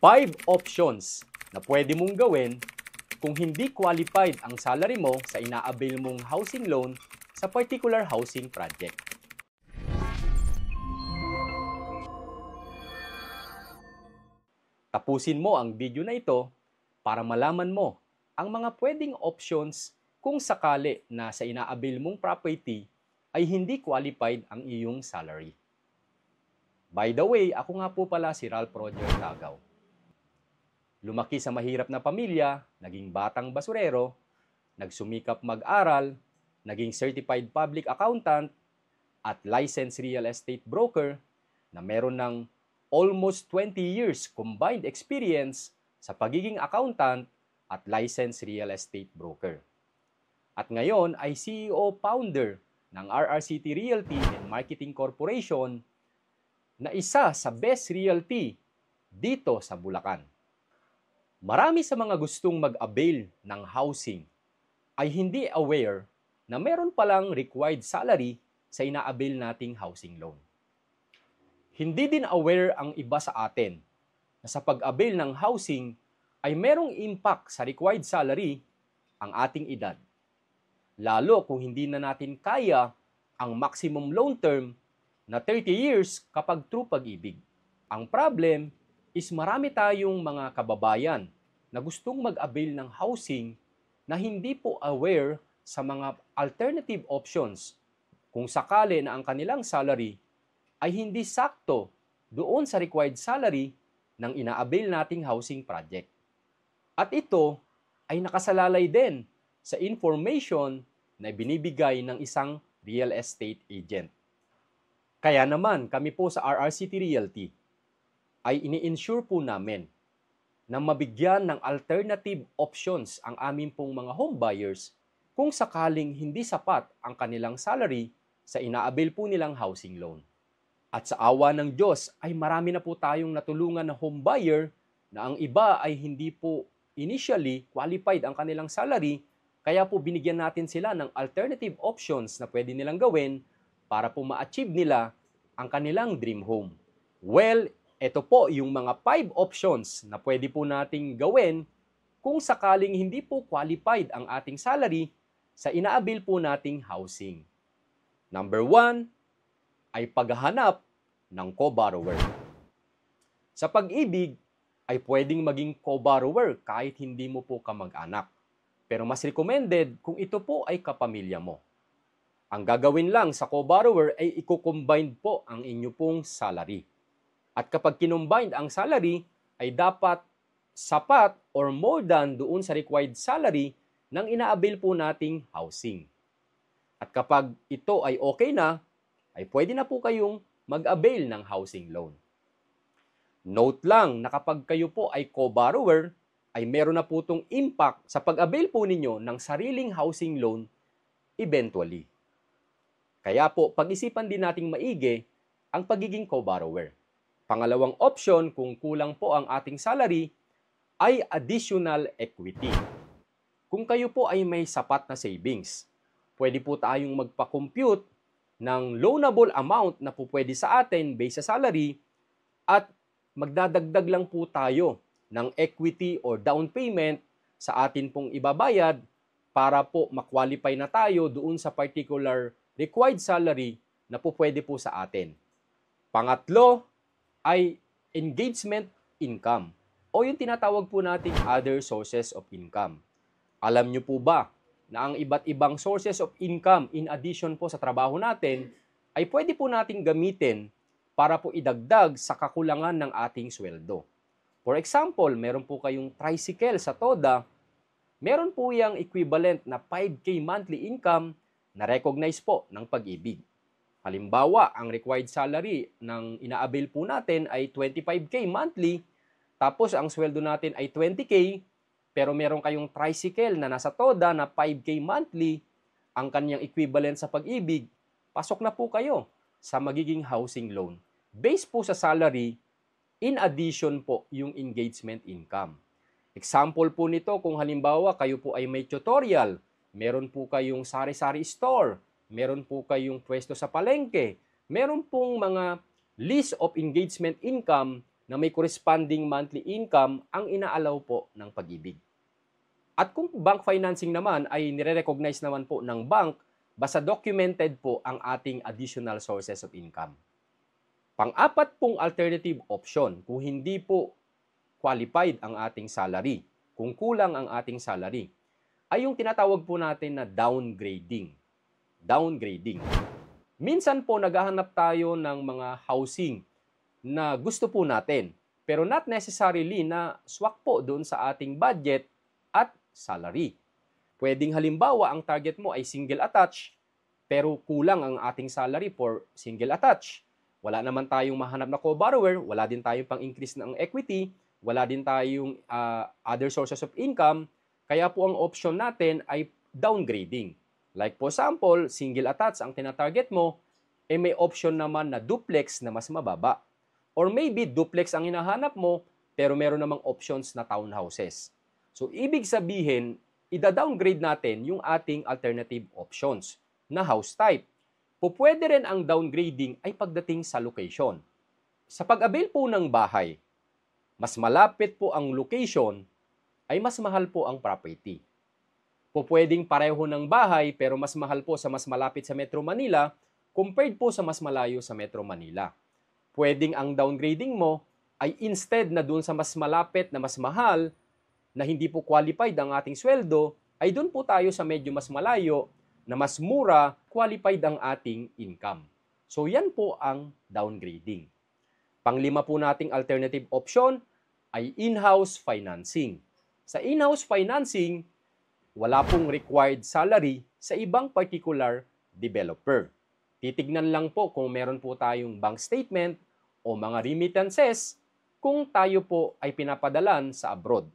5 options na pwede mong gawin kung hindi qualified ang salary mo sa ina-avail mong housing loan sa particular housing project. Tapusin mo ang video na ito para malaman mo ang mga pwedeng options kung sakali na sa ina-avail mong property ay hindi qualified ang iyong salary. By the way, ako nga po pala si Ralph Roger Tagaw. Lumaki sa mahirap na pamilya, naging batang basurero, nagsumikap mag-aral, naging certified public accountant, at licensed real estate broker na meron ng almost 20 years combined experience sa pagiging accountant at licensed real estate broker. At ngayon ay CEO-founder ng RRCT Realty and Marketing Corporation na isa sa best realty dito sa Bulacan. Marami sa mga gustong mag-avail ng housing ay hindi aware na meron palang required salary sa ina-avail nating housing loan. Hindi din aware ang iba sa atin na sa pag-avail ng housing ay merong impact sa required salary ang ating edad. Lalo kung hindi na natin kaya ang maximum loan term na 30 years kapag true pag-ibig. Ang problem is marami tayong mga kababayan na gustong mag-avail ng housing na hindi po aware sa mga alternative options kung sakali na ang kanilang salary ay hindi sakto doon sa required salary ng ina-avail nating housing project. At ito ay nakasalalay din sa information na binibigay ng isang real estate agent. Kaya naman kami po sa RRCT Realty ay ini-insure po namin na mabigyan ng alternative options ang aming pong mga home buyers kung sakaling hindi sapat ang kanilang salary sa ina-avail po nilang housing loan. At sa awa ng Diyos ay marami na po tayong natulungan na home buyer na ang iba ay hindi po initially qualified ang kanilang salary, kaya po binigyan natin sila ng alternative options na pwede nilang gawin para po ma-achieve nila ang kanilang dream home. Well, ito po yung mga 5 options na pwede po nating gawin kung sakaling hindi po qualified ang ating salary sa ina-avail po nating housing. Number 1 ay paghahanap ng co-borrower. Sa pag-ibig ay pwedeng maging co-borrower kahit hindi mo po kamag-anak. Pero mas recommended kung ito po ay kapamilya mo. Ang gagawin lang sa co-borrower ay i-combine po ang inyo pong salary. At kapag kinombine ang salary, ay dapat sapat or more than doon sa required salary ng ina-avail po nating housing. At kapag ito ay okay na, ay pwede na po kayong mag-avail ng housing loan. Note lang na kapag kayo po ay co-borrower, ay meron na po itong impact sa pag-avail po ninyo ng sariling housing loan eventually. Kaya po, pag-isipan din nating maigi ang pagiging co-borrower. Pangalawang option, kung kulang po ang ating salary, ay additional equity. Kung kayo po ay may sapat na savings, pwede po tayong magpa-compute ng loanable amount na po pwede sa atin based sa salary at magdadagdag lang po tayo ng equity or down payment sa atin pong ibabayad para po ma-qualify na tayo doon sa particular required salary na po pwede po sa atin. Pangatlo ay engagement income o yung tinatawag po nating other sources of income. Alam nyo po ba na ang iba't ibang sources of income in addition po sa trabaho natin ay pwede po nating gamitin para po idagdag sa kakulangan ng ating sweldo. For example, meron po kayong tricycle sa TODA, meron po yung equivalent na 5K monthly income na recognize po ng pag-ibig. Halimbawa, ang required salary ng ina-avail po natin ay 25K monthly, tapos ang sweldo natin ay 20K, pero meron kayong tricycle na nasa TODA na 5K monthly, ang kanyang equivalent sa pag-ibig, pasok na po kayo sa magiging housing loan. Based po sa salary, in addition po yung engagement income. Example po nito kung halimbawa kayo po ay may tutorial, meron po kayong sari-sari store, meron po kayong pwesto sa palengke, meron pong mga list of engagement income na may corresponding monthly income ang inaalaw po ng Pag-ibig. At kung bank financing naman ay nire-recognize naman po ng bank, basta documented po ang ating additional sources of income. Pang-apat pong alternative option, kung hindi po qualified ang ating salary, kung kulang ang ating salary, ay yung tinatawag po natin na downgrading. Downgrading. Minsan po naghahanap tayo ng mga housing na gusto po natin, pero not necessarily na swak po doon sa ating budget at salary. Pwedeng halimbawa ang target mo ay single attached, pero kulang ang ating salary for single attached. Wala naman tayong mahanap na co-borrower, wala din tayong pang-increase ng equity, wala din tayong other sources of income, kaya po ang option natin ay downgrading. Like for example, single attached ang tinatarget mo, may option naman na duplex na mas mababa. Or maybe duplex ang hinahanap mo, pero meron namang options na townhouses. So, ibig sabihin, ida-downgrade natin yung ating alternative options na house type. Pupwede rin ang downgrading ay pagdating sa location. Sa pag-avail po ng bahay, mas malapit po ang location, ay mas mahal po ang property. Pupwedeng pareho ng bahay pero mas mahal po sa mas malapit sa Metro Manila compared po sa mas malayo sa Metro Manila. Pwedeng ang downgrading mo ay instead na dun sa mas malapit na mas mahal, na hindi po qualified ang ating sweldo, ay dun po tayo sa medyo mas malayo, na mas mura, qualified ang ating income. So yan po ang downgrading. Panglima po nating alternative option ay in-house financing. Sa in-house financing, wala pong required salary sa ibang particular developer. Titignan lang po kung meron po tayong bank statement o mga remittances kung tayo po ay pinapadalan sa abroad.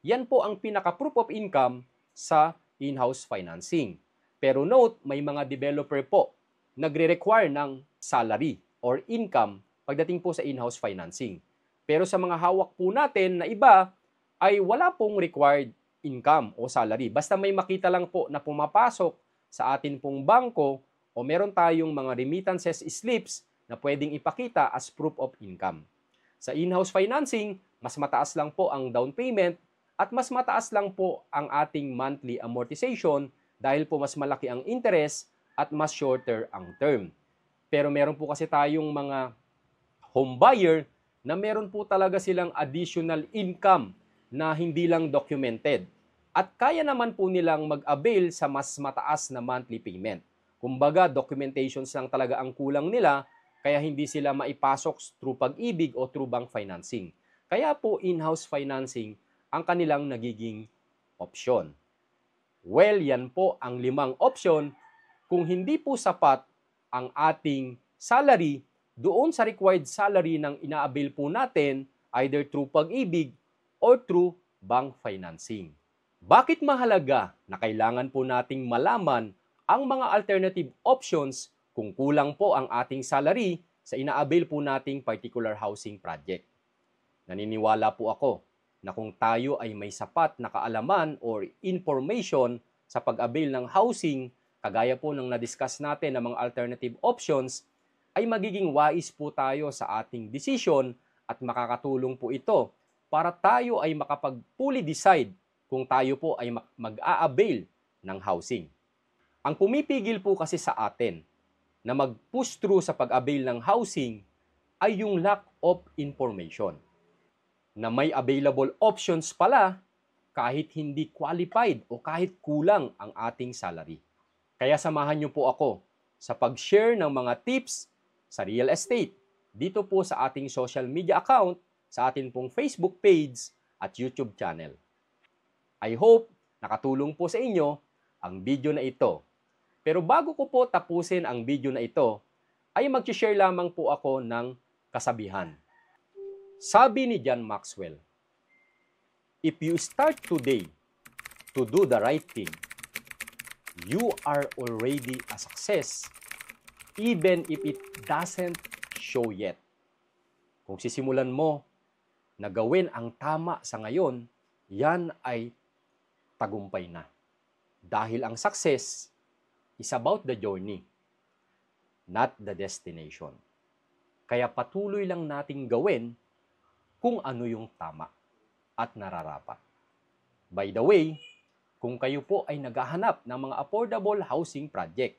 Yan po ang pinaka-proof of income sa in-house financing. Pero note, may mga developer po nagre-require ng salary or income pagdating po sa in-house financing. Pero sa mga hawak po natin na iba ay wala pong required income o salary. Basta may makita lang po na pumapasok sa atin pong bangko o meron tayong mga remittances slips na pwedeng ipakita as proof of income. Sa in-house financing, mas mataas lang po ang down payment at mas mataas lang po ang ating monthly amortization dahil po mas malaki ang interest at mas shorter ang term. Pero meron po kasi tayong mga home buyer na meron po talaga silang additional income na hindi lang documented. At kaya naman po nilang mag-avail sa mas mataas na monthly payment. Kumbaga, documentations lang talaga ang kulang nila, kaya hindi sila maipasok through Pag-ibig o through bank financing. Kaya po in-house financing ang kanilang nagiging option. Well, yan po ang 5 option kung hindi po sapat ang ating salary doon sa required salary ng ina-avail po natin either through Pag-ibig or through bank financing. Bakit mahalaga na kailangan po nating malaman ang mga alternative options kung kulang po ang ating salary sa ina-avail po nating particular housing project? Naniniwala po ako na kung tayo ay may sapat na kaalaman or information sa pag-avail ng housing, kagaya po ng na-discuss natin ng mga alternative options, ay magiging wais po tayo sa ating decision at makakatulong po ito para tayo ay makapag-fully decide kung tayo po ay mag-a-avail ng housing. Ang pumipigil po kasi sa atin na mag-push through sa pag-avail ng housing ay yung lack of information. Na may available options pala kahit hindi qualified o kahit kulang ang ating salary. Kaya samahan niyo po ako sa pag-share ng mga tips sa real estate dito po sa ating social media account, sa ating pong Facebook page at YouTube channel. I hope nakatulong po sa inyo ang video na ito. Pero bago ko po tapusin ang video na ito, ay mag-share lamang po ako ng kasabihan. Sabi ni John Maxwell, if you start today to do the right thing, you are already a success, even if it doesn't show yet. Kung sisimulan mo na gawin ang tama sa ngayon, yan ay tagumpay na. Dahil ang success is about the journey, not the destination. Kaya patuloy lang nating gawin kung ano yung tama at nararapat. By the way, kung kayo po ay naghahanap ng mga affordable housing project,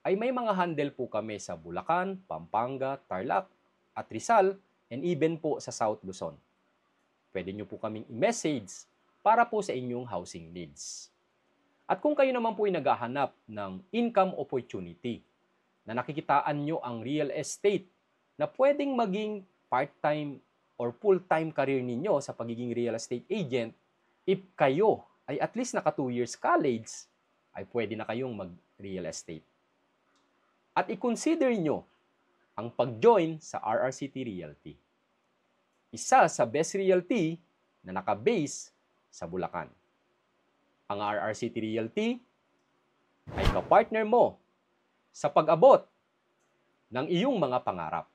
ay may mga handle po kami sa Bulacan, Pampanga, Tarlac, at Rizal, and even po sa South Luzon. Pwede nyo po kaming i-message para po sa inyong housing needs. At kung kayo naman po ay naghahanap ng income opportunity, na nakikitaan nyo ang real estate na pwedeng maging part-time or full-time career ninyo sa pagiging real estate agent, if kayo ay at least naka 2 years college, ay pwede na kayong mag-real estate. At i-consider nyo ang pag-join sa RRCT Realty. Isa sa best realty na naka-base sa Bulacan. Ang RRCT Realty ay kapartner mo sa pag-abot ng iyong mga pangarap.